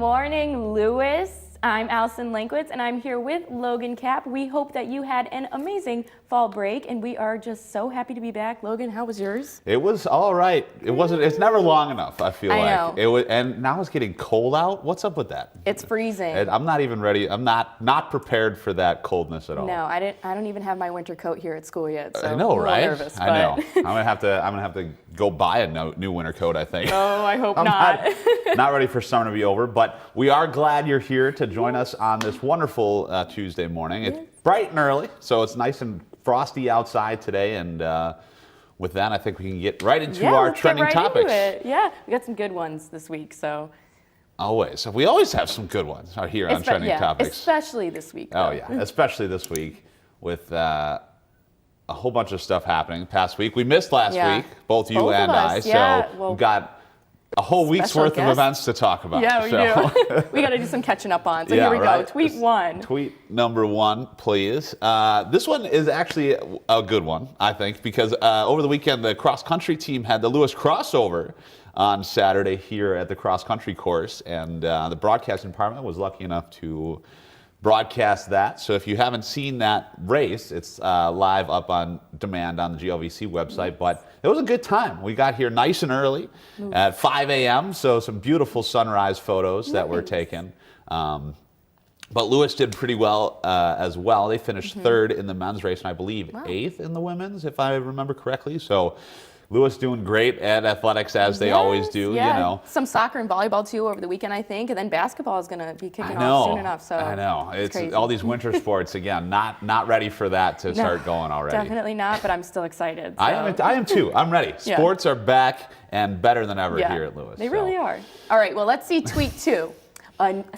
morning, Lewis. I'm Allison Lankwitz, and I'm here with Logan Kapp. We hope that you had an amazing fall break, and we are just so happy to be back. Logan, how was yours? It was all right. It wasn't. It's never long enough. I feel I like know. it was, and now it's getting cold out. What's up with that? It's freezing. And I'm not even ready. I'm not prepared for that coldness at all. No, I don't even have my winter coat here at school yet. So I know, I'm a little right? nervous, I know. I'm gonna have to go buy a new winter coat, I think. Oh, I hope I'm not. not ready for summer to be over, but we are glad you're here to join us on this wonderful Tuesday morning. It's bright and early, so it's nice and frosty outside today, and with that, I think we can get right into our let's trending get right topics. into it. Yeah, we got some good ones this week, so. Always. We always have some good ones out here on trending topics. Especially this week. Oh though. yeah, especially this week with a whole bunch of stuff happening. Past week we missed last week, both you Both and of us, I. yeah. So Well, we've got a whole week's special worth of guest. events to talk about. Yeah, we do. We got to do some catching up on. So Yeah, here we go. right. Tweet one. Tweet number one, please. This one is actually a good one, I think, because over the weekend the cross country team had the Lewis crossover on Saturday here at the cross country course, and the broadcasting department was lucky enough to broadcast that. So if you haven't seen that race, it's live up on demand on the GLVC website. But it was a good time. We got here nice and early at 5 a.m. So some beautiful sunrise photos that were taken. But Lewis did pretty well as well. They finished third in the men's race, and I believe eighth in the women's, if I remember correctly. So Lewis doing great at athletics as they always do, yeah. you know. Some soccer and volleyball too over the weekend, I think, and then basketball is going to be kicking I off know. soon enough. So I know. It's crazy. all these winter sports again. Not ready for that to start going already. Definitely not, but I'm still excited. So. I am too. I'm ready. Yeah. Sports are back and better than ever here at Lewis. They really are. All right, well, let's see tweet two.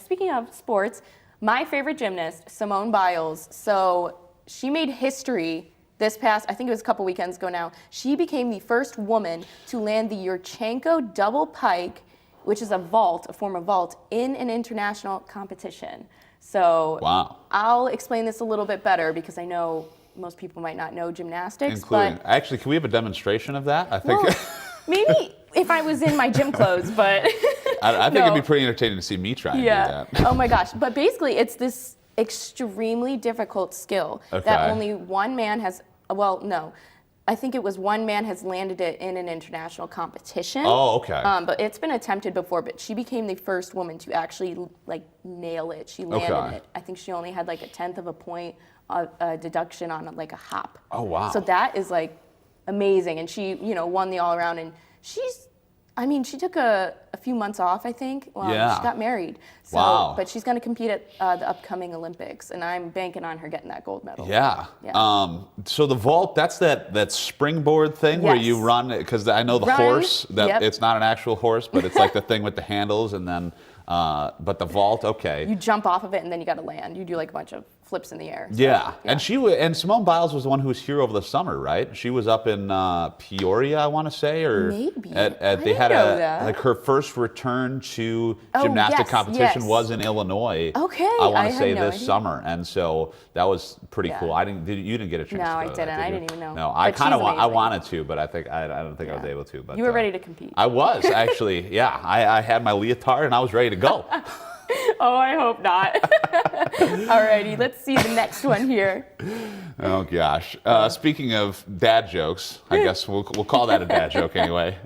Speaking of sports, my favorite gymnast, Simone Biles. So she made history this past, I think it was a couple weekends ago now. She became the first woman to land the Yurchenko double pike, which is a form of vault, in an international competition. So Wow. I'll explain this a little bit better because I know most people might not know gymnastics. Including, but actually, can we have a demonstration of that? I think. well, maybe if I was in my gym clothes, but I think no. it'd be pretty entertaining to see me try and do that. Oh my gosh. But basically, it's this extremely difficult skill that only one man has. Well, no. I think it was one man has landed it in an international competition. Oh, okay. But it's been attempted before, but she became the first woman to actually nail it. She landed it. I think she only had like a tenth of a point deduction on like a hop. Oh, wow. So that is like amazing. And she, won the all around, and she took a few months off, I think. Well, Yeah. she got married. So, Wow. But she's going to compete at the upcoming Olympics, and I'm banking on her getting that gold medal. Yeah. Yeah. So the vault, that's that springboard thing where you Yes. run, because I know the Run, horse, yep. it's not an actual horse, but it's like the thing with the handles, and then, but the vault, okay. You jump off of it, and then you got to land. You do like a bunch of flips in the air. So, Yeah, and Simone Biles was the one who was here over the summer, right? She was up in Peoria, I want to say, or Maybe. I didn't know that. like her first return to Oh, gymnastic yes, competition yes. was in Illinois. Okay, I want I to had say no this idea. summer, and so that was pretty Yeah. cool. You didn't get a chance. No, to I go to didn't. that, I did you? didn't even know. No, I But kind of she's I amazing. wanted to, but I don't think I was able to. But You were ready to compete. I was actually. Yeah, I had my leotard and I was ready to go. Oh, I hope not. Alrighty, let's see the next one here. Oh gosh. Speaking of dad jokes, I guess we'll call that a dad joke anyway.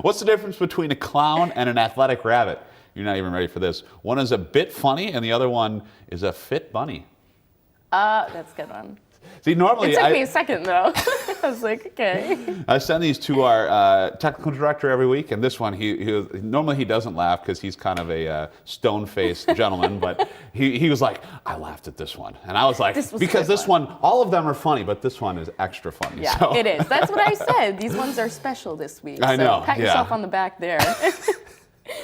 What's the difference between a clown and an athletic rabbit? You're not even ready for this. One is a bit funny and the other one is a fit bunny. That's a good one. See, normally It took me a second though. I was like, okay. I send these to our technical director every week, and this one, normally he doesn't laugh because he's kind of a stone-faced gentleman, but he was like, I laughed at this one. And I was like, because this one, all of them are funny, but this one is extra funny. Yeah, so. it is. That's what I said. These ones are special this week. I know, So pat yourself on the back there.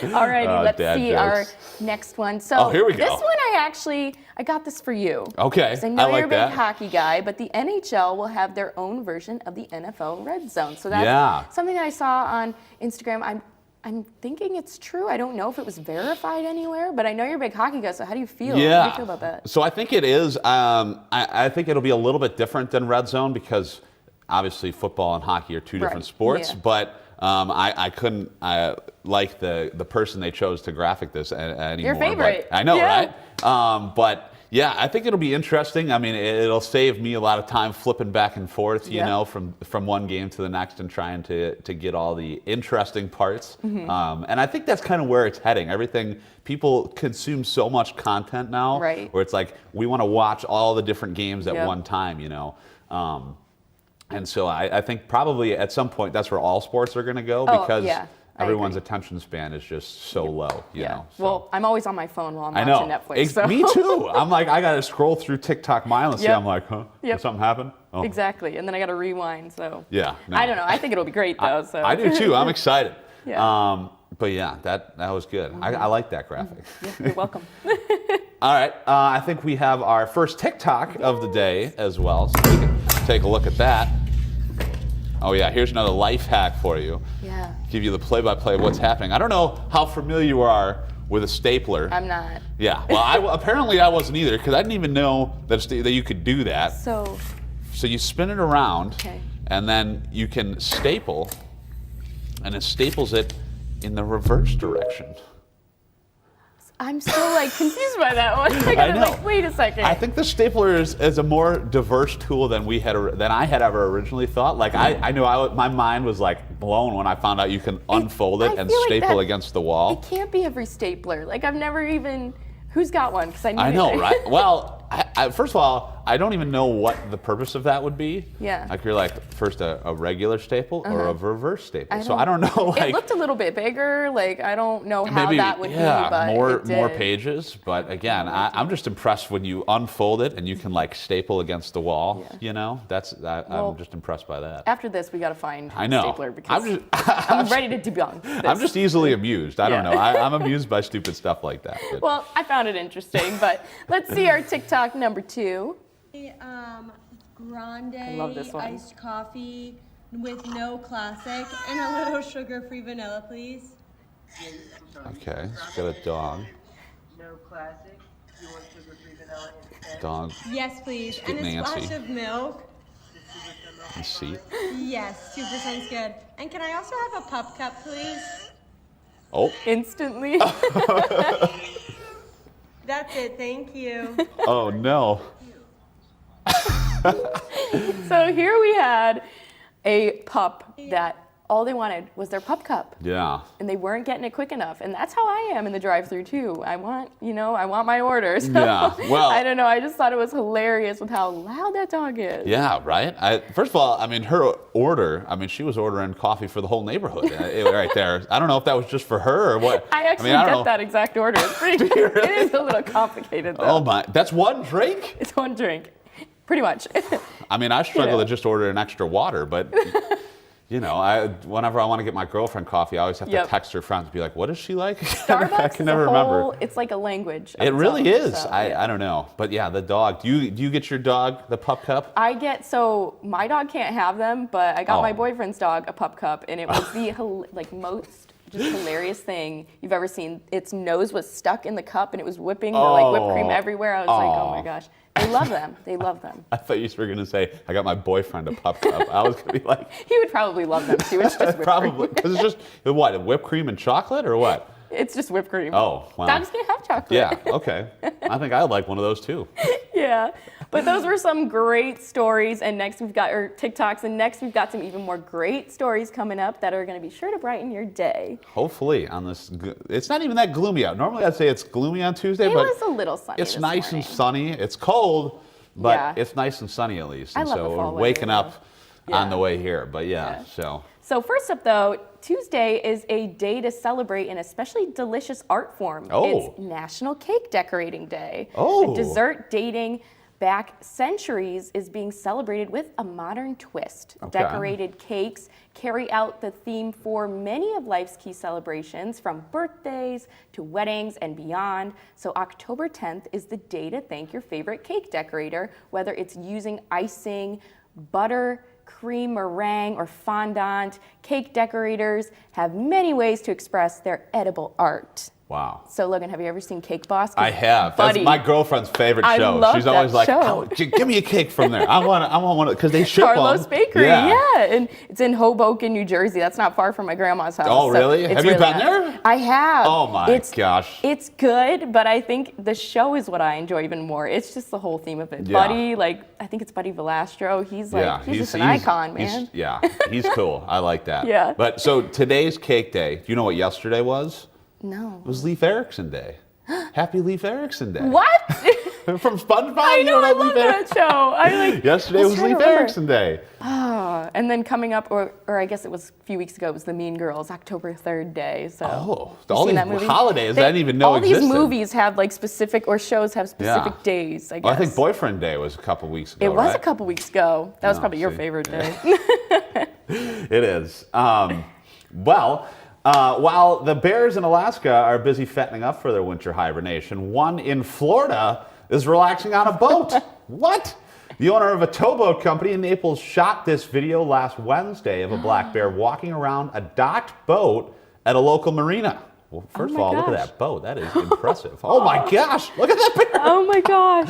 Alrighty, let's dad see jokes. our next one. So here we go. This one I got this for you. Okay, 'Cause I know I like you're a big that. hockey guy, but the NHL will have their own version of the NFL Red Zone. So that's Yeah. something that I saw on Instagram. I'm thinking it's true. I don't know if it was verified anywhere, but I know you're a big hockey guy, so how do you feel? Yeah. How do you feel about that? So I think it is. I think it'll be a little bit different than Red Zone because obviously football and hockey are two different sports. Yeah. But I couldn't like the person they chose to graphic this anymore. Your favorite. But I know, Yeah. right? But yeah, I think it'll be interesting. I mean, it'll save me a lot of time flipping back and forth, you Yeah. know, from one game to the next and trying to get all the interesting parts. Mm-hmm. And I think that's kind of where it's heading. Everything, people consume so much content now, Right. where it's like we want to watch all the different games at Yep. one time, you know. And so I think probably at some point that's where all sports are going to go Oh, because yeah, I everyone's agree. attention span is just so low, you know. So. Well, I'm always on my phone while I'm I know. watching Netflix. So. Me too. I'm like, I got to scroll through TikTok mindlessly. Yep. I'm like, huh? Yep. Did something happen? Oh. Exactly. And then I got to rewind. So Yeah. no. I don't know. I think it'll be great though. So I do too. I'm excited. Yeah. But yeah, that was good. I like that graphic. Yeah, you're welcome. All right. I think we have our first TikTok of the day as well. So we can take a look at that. Oh yeah, here's another life hack for you. Yeah. Give you the play-by-play of what's happening. I don't know how familiar you are with a stapler. I'm not. Yeah. Well, apparently I wasn't either because I didn't even know that you could do that. So So you spin it around, Okay. and then you can staple, and it staples it in the reverse direction. I'm still like confused by that one. I I'm know. like, wait a second. I think the stapler is a more diverse tool than I had ever originally thought. Like I knew my mind was like blown when I found out you can unfold it I and feel like staple that- against the wall. It can't be every stapler. Like I've never even. Who's got one? Because I know, right? Well, first of all, I don't even know what the purpose of that would be. Yeah. Like you're like first a regular staple or a reverse staple. So don't- I don't know. Like It looked a little bit bigger. Like I don't know how maybe that would be, but more it did. more pages. But again, I'm just impressed when you unfold it and you can like staple against the wall. Yeah. You know, Well, I'm just impressed by that. After this, we got to find I know. a stapler because I'm just I'm ready to debunk this. I'm just easily amused. I don't Yeah. know. I'm amused by stupid stuff like that. But Well, I found it interesting, but let's see our TikTok number 2. Grande love this one. iced coffee with no classic and a little sugar-free vanilla, please. okay, it's got a dog. No classic. You want sugar-free vanilla instead? Dog Yes, please. Get And a Nancy. splash of milk. and seat. Yes, 2% good. And can I also have a pup cup, please? Oh, Instantly. That's it, thank you. oh no. So here we had a pup that all they wanted was their pup cup. Yeah. And they weren't getting it quick enough. And that's how I am in the drive-thru too. I want my orders. Yeah, well- I don't know. I just thought it was hilarious with how loud that dog is. Yeah, right. First of all, I mean, her order. I mean, she was ordering coffee for the whole neighborhood right there. I don't know if that was just for her or what. I actually don't get know. that exact order. It's pretty good. It is a little complicated though. Oh my, that's one drink. It's one drink. Pretty much. I mean, I struggle know. to just order an extra water, but you know, whenever I want to get my girlfriend coffee, I always have to Yep. text her friends and be like, "What is she like?" I Starbucks can is never a remember. whole, it's like a language. of It its really own, is. so, yeah. I don't know, but yeah, the dog. Do you get your dog the pup cup? So my dog can't have them, but I got Oh. my boyfriend's dog a pup cup, and it was the most just hilarious thing you've ever seen. Its nose was stuck in the cup, and it was whipping the whipped cream Oh. everywhere. I was like, oh Aw. my gosh. They love them. They love them. I thought you were gonna say I got my boyfriend a pup cup. I was gonna be like, He would probably love them too. It's just whipped probably cream. because it's just what whipped cream and chocolate or what? It's just whipped cream. Oh, wow. Dogs can't have chocolate. Yeah. Okay. I think I'd like one of those too. Yeah. But those were some great stories, and next we've got our TikToks, and next we've got some even more great stories coming up that are going to be sure to brighten your day. Hopefully on this, it's not even that gloomy out. Normally I'd say it's gloomy on Tuesday, It but was a little sunny. it's this nice morning. and sunny. It's cold, but Yeah. it's nice and sunny at least. I And love so the fall we're waking weather, up though. on Yeah. the way here. But yeah, Yeah. so So first up, though, Tuesday is a day to celebrate an especially delicious art form. Oh. It's National Cake Decorating Day. Oh. A dessert dating back centuries is being celebrated with a modern twist. Okay. Decorated cakes carry out the theme for many of life's key celebrations, from birthdays to weddings and beyond. So October 10th is the day to thank your favorite cake decorator, whether it's using icing, butter, cream meringue, or fondant. Cake decorators have many ways to express their edible art. Wow. So Logan, have you ever seen Cake Boss? 'Cause, I have. buddy, That's my girlfriend's favorite I show. love She's that always like, show. "Oh, give me a cake from there. I want one because they ship Carlos them." Bakery, yeah. And it's in Hoboken, New Jersey. That's not far from my grandma's house. Oh, so really? it's Have you really been nice. there? I have. Oh my gosh. It's good, but I think the show is what I enjoy even more. It's just the whole theme of it. Yeah. Buddy, like, I think it's Buddy Velastro. He's like, Yeah, he's just an icon, man. He's cool. I like that. Yeah. But so today's cake day. Do you know what yesterday was? No. It was Leif Erikson Day. Happy Leif Erikson Day. What? From SpongeBob? I You know, don't I love Leif that show. I like. Yesterday was Leif Erikson Day. And then coming up, or I guess it was a few weeks ago, it was the Mean Girls, October 3rd day. So. Oh, You all seen these that movie? holidays I didn't even know all existed. these movies have like specific, or shows have specific Yeah. days, I guess. Well, I think Boyfriend Day was a couple weeks ago, It was right? a couple weeks ago. That was Oh, probably your see. favorite day. It is. While the bears in Alaska are busy fattening up for their winter hibernation, one in Florida is relaxing on a boat. What? The owner of a towboat company in Naples shot this video last Wednesday of a black bear walking around a docked boat at a local marina. Well, first of my all, look at gosh. that boat. That is impressive. Oh my gosh, look at that bear. Oh my gosh.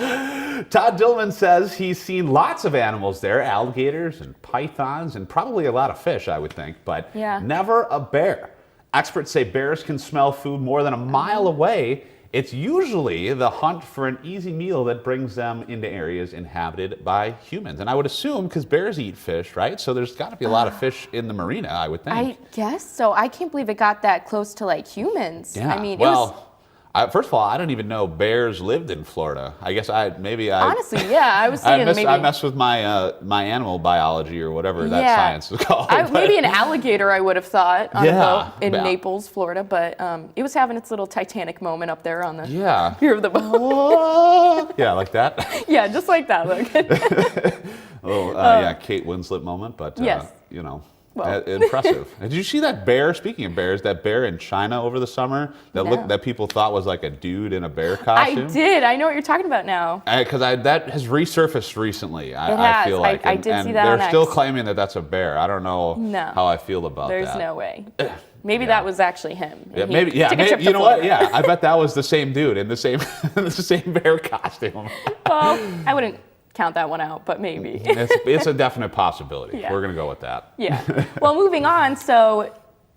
Todd Dillman says he's seen lots of animals there, alligators and pythons, and probably a lot of fish, I would think, but Yeah. never a bear. Experts say bears can smell food more than a mile away. It's usually the hunt for an easy meal that brings them into areas inhabited by humans. And I would assume, because bears eat fish, right? So there's got to be a lot of fish in the marina, I would think. I guess so. I can't believe it got that close to like humans. Yeah. I mean, First of all, I don't even know bears lived in Florida. I guess maybe I honestly, yeah, I was thinking maybe. I mess with my my animal biology or whatever that Yeah. science is called. Maybe an alligator, I would have thought, on Yeah. a boat in Yeah. Naples, Florida, but it was having its little Titanic moment up there on the Yeah. rear of the boat. Yeah, like that. Yeah, just like that. Look. Kate Winslet moment, but Yes. Well. Impressive. Did you see that bear? Speaking of bears, that bear in China over the summer No. that people thought was like a dude in a bear I costume. did. I know what you're talking about now. Because that has resurfaced recently. I has. feel like, I did see that they're on still X. claiming that that's a bear. I don't know No. how I feel about There's that. no way. Maybe Yeah. that was actually him. Yeah, and he maybe. Yeah, took a trip maybe. to You know what? Florida. Yeah, I bet that was the same dude in the same the same bear costume. Well, I wouldn't count that one out, but maybe. It's a definite possibility. Yeah. We're gonna go with that. Yeah. Well, moving on. So,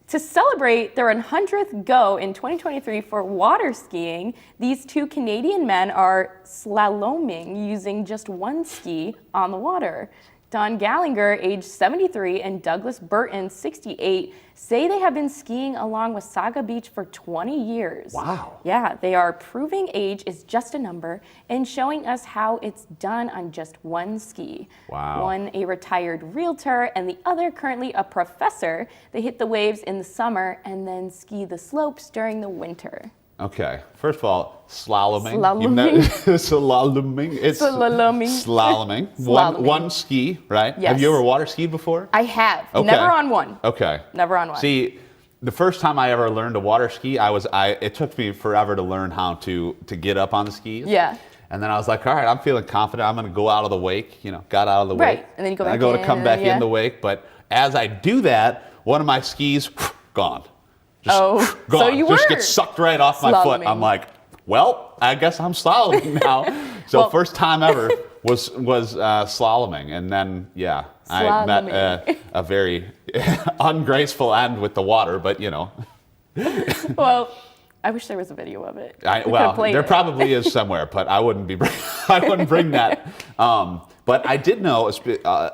to celebrate their 100th go in 2023 for water skiing, these two Canadian men are slaloming using just one ski on the water. Don Gallagher, age 73, and Douglas Burton, 68, say they have been skiing along with Saga Beach for 20 years. Wow. Yeah, they are proving age is just a number and showing us how it's done on just one ski. Wow. One a retired realtor and the other currently a professor. They hit the waves in the summer and then ski the slopes during the winter. Okay. First of all, slaloming. Slaloming. Slaloming. It's Slaloming. Slaloming. Slaloming. One ski, right? Yes. Have you ever water skied before? I have. Okay. Never on one. Okay. Never on one. See, the first time I ever learned to water ski, it took me forever to learn how to get up on the skis. Yeah. And then I was like, all right, I'm feeling confident. I'm going to go out of the wake. Got out of the Right. wake. And then you go I back go to in, come back yeah. in the wake. But as I do that, one of my skis, gone. Just Oh, gone. so you Just were gets sucked right off my foot. slaloming. I'm like, well, I guess I'm slaloming now. So Well- first time ever was slaloming. And then, yeah, I met Slaloming. a very ungraceful end with the water, but Well, I wish there was a video of it. We could've well, played there it. probably is somewhere, but I wouldn't bring that. But I did know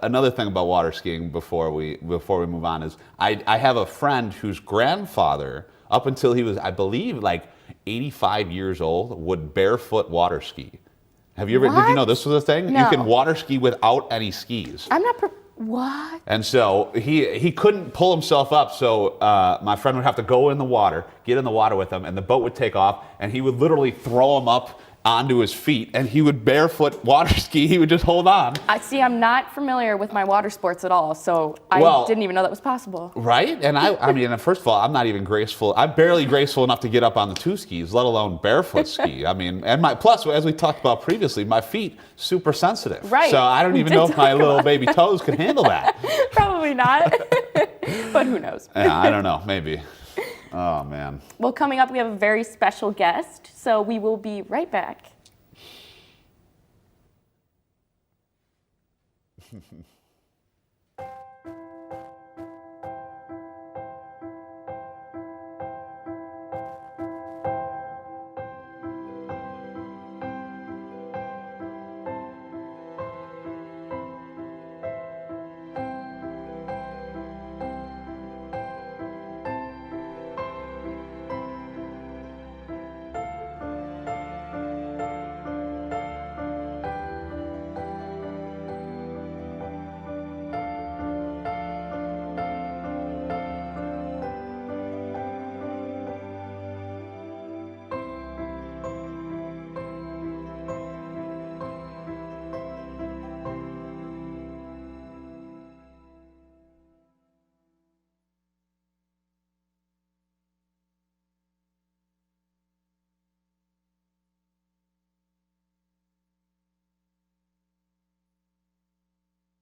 another thing about water skiing before we move on is I have a friend whose grandfather, up until he was, I believe, like 85 years old, would barefoot water ski. Have you ever? Did you What? know this was a thing? You No. can water ski without any skis. I'm not. What? And so he couldn't pull himself up, so my friend would have to go in the water, get in the water with him, and the boat would take off, and he would literally throw him up onto his feet, and he would barefoot water ski. He would just hold on. I see. I'm not familiar with my water sports at all, so Well- I didn't even know that was possible. Right? And I mean, first of all, I'm not even graceful. I'm barely graceful enough to get up on the two skis, let alone barefoot ski. I mean, and plus, as we talked about previously, my feet super sensitive. Right. So I don't We even did know if my talk little about baby toes could handle that. Probably not, but who knows? Yeah, I don't know. Maybe. Oh, man. Well, coming up, we have a very special guest, so we will be right back.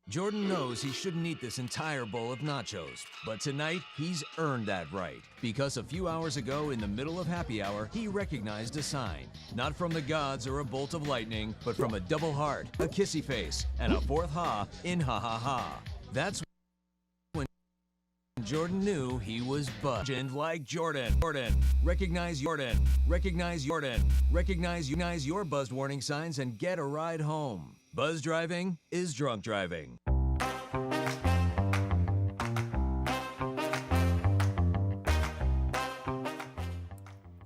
Jordan knows he shouldn't eat this entire bowl of nachos, but tonight he's earned that right because a few hours ago in the middle of happy hour, he recognized a sign. Not from the gods or a bolt of lightning, but from a double heart, a kissy face, and a fourth ha in ha ha ha. That's when Jordan knew he was buzzed. Like Jordan. Recognize Jordan. Recognize Jordan. Recognize your buzzed warning signs and get a ride home. Buzz driving is drunk driving.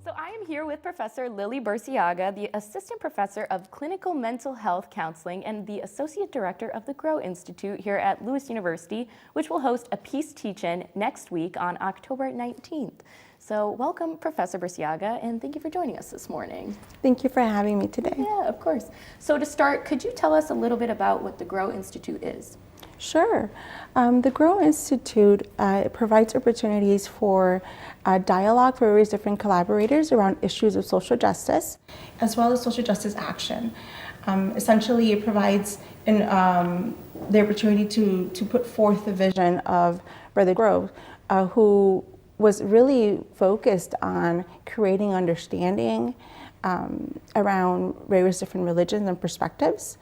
So I am here with Professor Lily Burciaga, the Assistant Professor of Clinical Mental Health Counseling and the Associate Director of the Grow Institute here at Lewis University, which will host a Peace Teach-In next week on October 19th. So welcome, Professor Burciaga, and thank you for joining us this morning. Thank you for having me today. Yeah, of course. So to start, could you tell us a little bit about what the Grow Institute is? Sure. The Grow Institute provides opportunities for dialogue for various different collaborators around issues of social justice, as well as social justice action. Essentially, it provides the opportunity to put forth the vision of Brother Grow, who was really focused on creating understanding around various different religions and perspectives.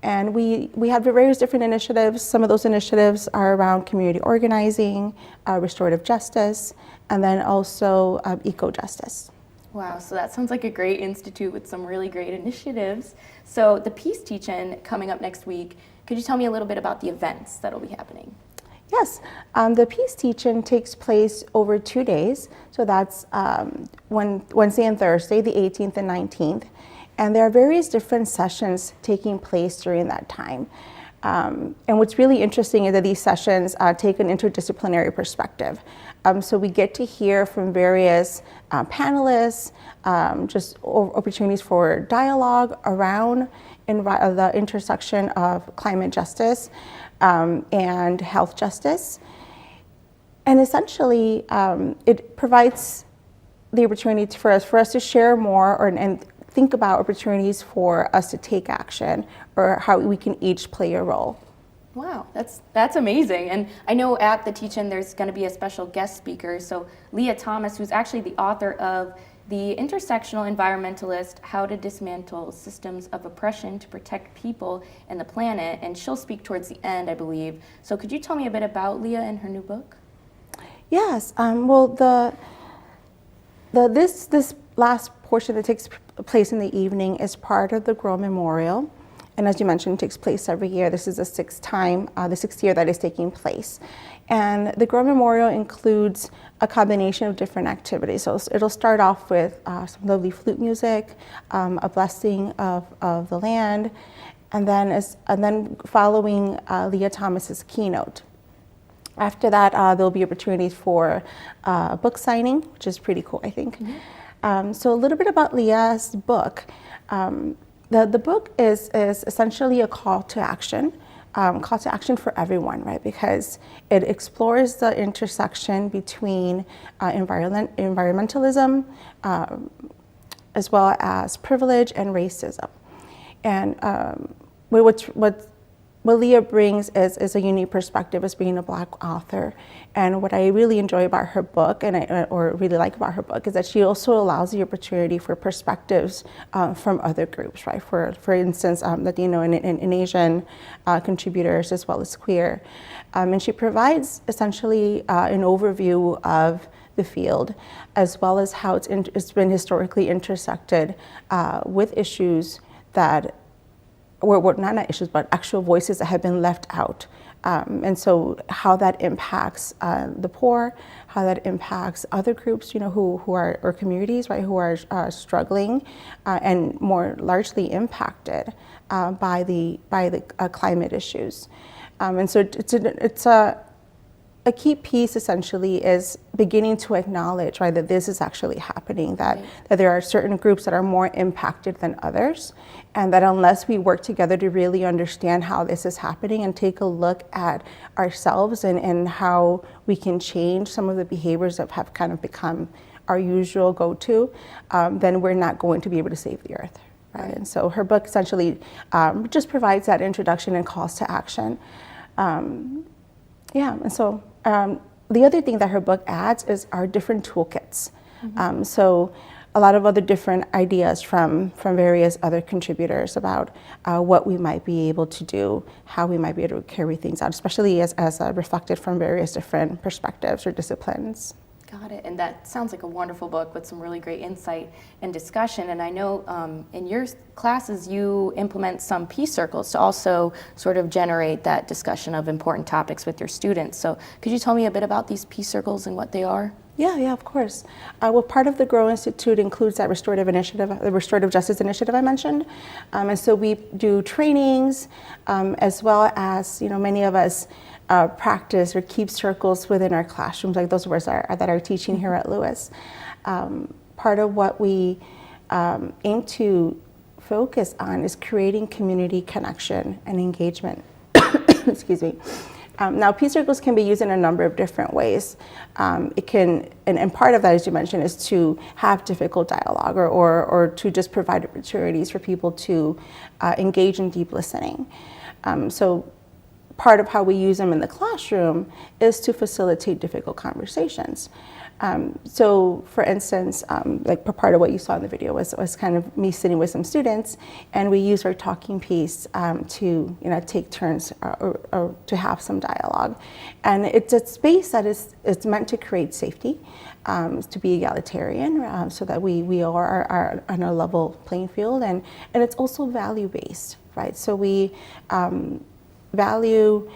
And we have various different initiatives. Some of those initiatives are around community organizing, restorative justice, and then also eco-justice. Wow, so that sounds like a great institute with some really great initiatives. So the Peace Teach-In coming up next week, could you tell me a little bit about the events that'll be happening? Yes, the Peace Teach-In takes place over 2 days. So that's Wednesday and Thursday, the 18th and 19th. And there are various different sessions taking place during that time. And what's really interesting is that these sessions take an interdisciplinary perspective. So we get to hear from various panelists, just opportunities for dialogue around the intersection of climate justice and health justice. And essentially, it provides the opportunity for us to share more and think about opportunities for us to take action or how we can each play a role. Wow, that's amazing. And I know at the Teach-In there's going to be a special guest speaker. So Leah Thomas, who's actually the author of The Intersectional Environmentalist, How to Dismantle Systems of Oppression to Protect People and the Planet, and she'll speak towards the end, I believe. So could you tell me a bit about Leah and her new book? Yes, well, this last portion that takes place in the evening is part of the Grow Memorial. And as you mentioned, it takes place every year. This is the sixth year that is taking place. And the Grow Memorial includes a combination of different activities. So it'll start off with some lovely flute music, a blessing of the land, and then following Leah Thomas's keynote. After that, there'll be opportunities for book signing, which is pretty cool, I think. Mm-hmm. So a little bit about Leah's book. The book is essentially a call to action for everyone, right? Because it explores the intersection between environmentalism as well as privilege and racism. And what what Leah brings is a unique perspective as being a Black author. And what I really enjoy about her book, or really like about her book, is that she also allows the opportunity for perspectives from other groups, right? For instance, Latino and Asian contributors, as well as queer. And she provides essentially an overview of the field, as well as how it's been historically intersected with issues that or not issues, but actual voices that have been left out. And so how that impacts the poor, how that impacts other groups, who are, or communities, right, who are struggling and more largely impacted by the climate issues. And so it's a key piece essentially is beginning to acknowledge, right, that this is actually happening, that there are certain groups that are more impacted than others, and that unless we work together to really understand how this is happening and take a look at ourselves and how we can change some of the behaviors that have kind of become our usual go-to, then we're not going to be able to save the earth. Right? And so her book essentially just provides that introduction and calls to action. And so the other thing that her book adds are different toolkits. So a lot of other different ideas from various other contributors about what we might be able to do, how we might be able to carry things out, especially as reflected from various different perspectives or disciplines. Got it. And that sounds like a wonderful book with some really great insight and discussion. And I know in your classes you implement some peace circles to also sort of generate that discussion of important topics with your students. So could you tell me a bit about these peace circles and what they are? Yeah, of course. Well, part of the Grow Institute includes that restorative initiative, the restorative justice initiative I mentioned. And so we do trainings, as well as, many of us practice or keep circles within our classrooms, like those of us that are teaching here at Lewis. Part of what we aim to focus on is creating community connection and engagement. Excuse me. Now, peace circles can be used in a number of different ways. It can, and part of that, as you mentioned, is to have difficult dialogue or to just provide opportunities for people to engage in deep listening. So part of how we use them in the classroom is to facilitate difficult conversations. So for instance, like part of what you saw in the video was kind of me sitting with some students, and we use our talking piece to take turns or to have some dialogue. And it's a space that it's meant to create safety, to be egalitarian, so that we are on a level playing field, and it's also value-based, right? So we value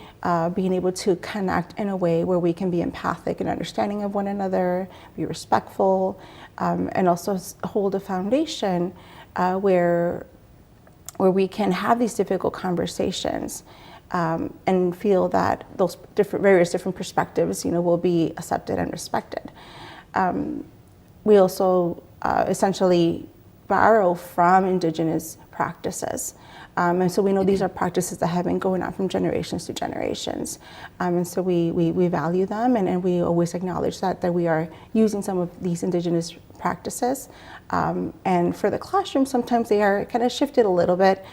being able to connect in a way where we can be empathic and understanding of one another, be respectful, and also hold a foundation where we can have these difficult conversations and feel that those various different perspectives, will be accepted and respected. We also essentially borrow from indigenous practices. And so we know these are practices that have been going on from generations to generations. And so we value them, and we always acknowledge that we are using some of these indigenous practices. And for the classroom, sometimes they are kind of shifted a little bit,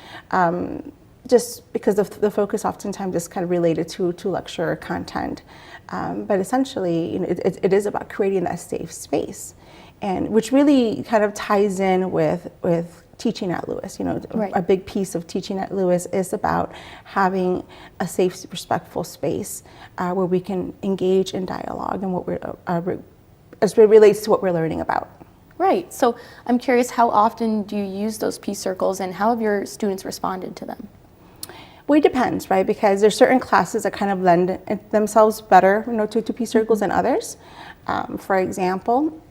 just because the focus oftentimes is kind of related to lecture content. But essentially, it is about creating that safe space, and which really kind of ties in with teaching at Lewis. Right. A big piece of teaching at Lewis is about having a safe, respectful space where we can engage in dialogue and what as it relates to what we're learning about. Right. So I'm curious, how often do you use those peace circles, and how have your students responded to them? Well, it depends, right? Because there's certain classes that kind of lend themselves better, to peace circles than others. For example,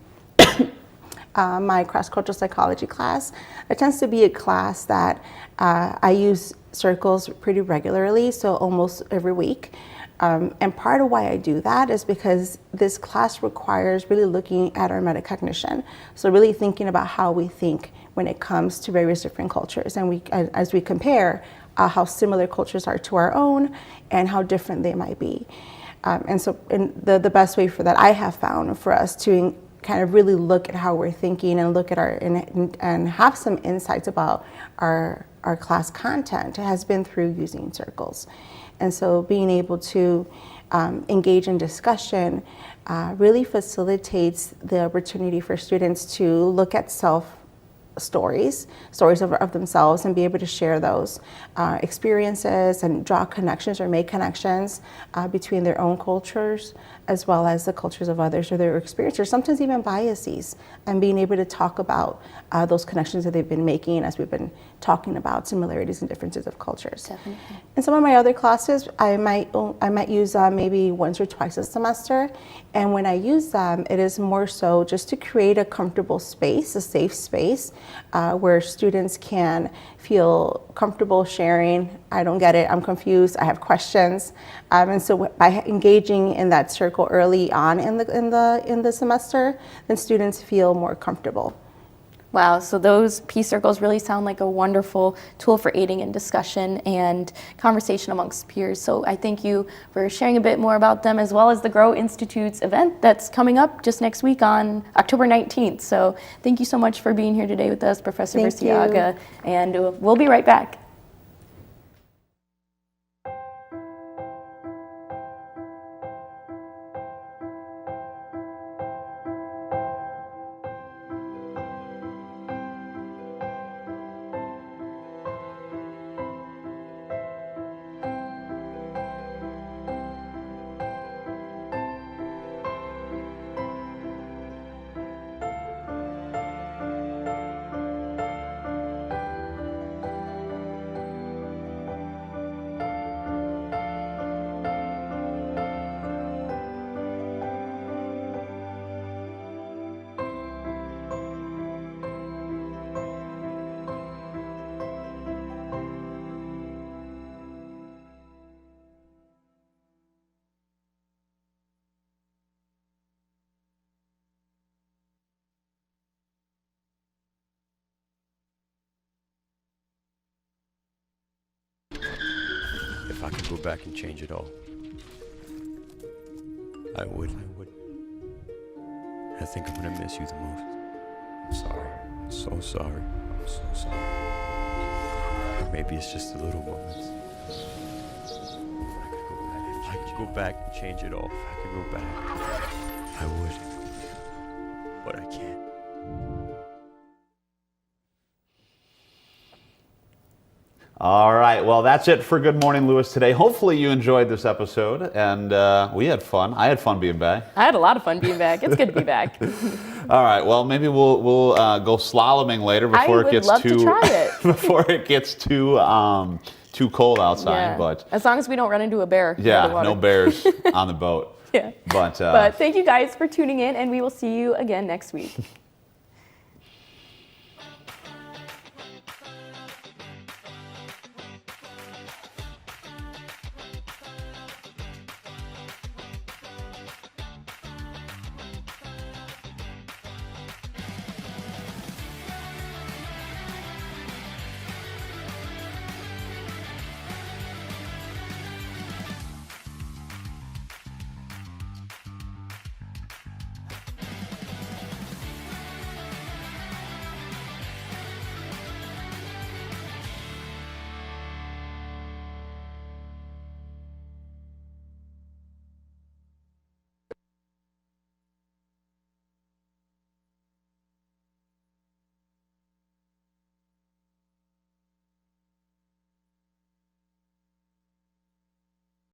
my cross-cultural psychology class, it tends to be a class that I use circles pretty regularly, so almost every week. And part of why I do that is because this class requires really looking at our metacognition. So really thinking about how we think when it comes to various different cultures. And as we compare how similar cultures are to our own and how different they might be. And so the best way for that I have found for us to kind of really look at how we're thinking and look at and have some insights about our our class content has been through using circles. And so being able to engage in discussion really facilitates the opportunity for students to look at stories of themselves, and be able to share those experiences and draw connections or make connections between their own cultures as well as the cultures of others, or their experience, or sometimes even biases, and being able to talk about those connections that they've been making as we've been talking about similarities and differences of cultures. Definitely. In some of my other classes, I might use maybe once or twice a semester, and when I use them, it is more so just to create a comfortable space, a safe space, where students can feel comfortable sharing. I don't get it, I'm confused, I have questions, and so by engaging in that circle early on in the semester, then students feel more comfortable. Wow, so those peace circles really sound like a wonderful tool for aiding in discussion and conversation amongst peers. So I thank you for sharing a bit more about them, as well as the Grow Institute's event that's coming up just next week on October 19th. So thank you so much for being here today with us, Professor Thank you. Burciaga, and we'll be right back. If I could go back and change it all, I would. I think I'm gonna miss you the most. I'm sorry. I'm so sorry. I'm so sorry. Or maybe it's just the little moments. If I could go back and change it all, if I could go back, I would. But I can't. All right, well, that's it for Good Morning Lewis today. Hopefully you enjoyed this episode, and we had fun. I had fun being back. I had a lot of fun being back. It's good to be back. All right, well, maybe we'll go slaloming later before it gets too try it. before it gets too cold outside. Yeah. But as long as we don't run into a bear. yeah, near the water. no bears on the boat. Yeah. But But thank you guys for tuning in, and we will see you again next week.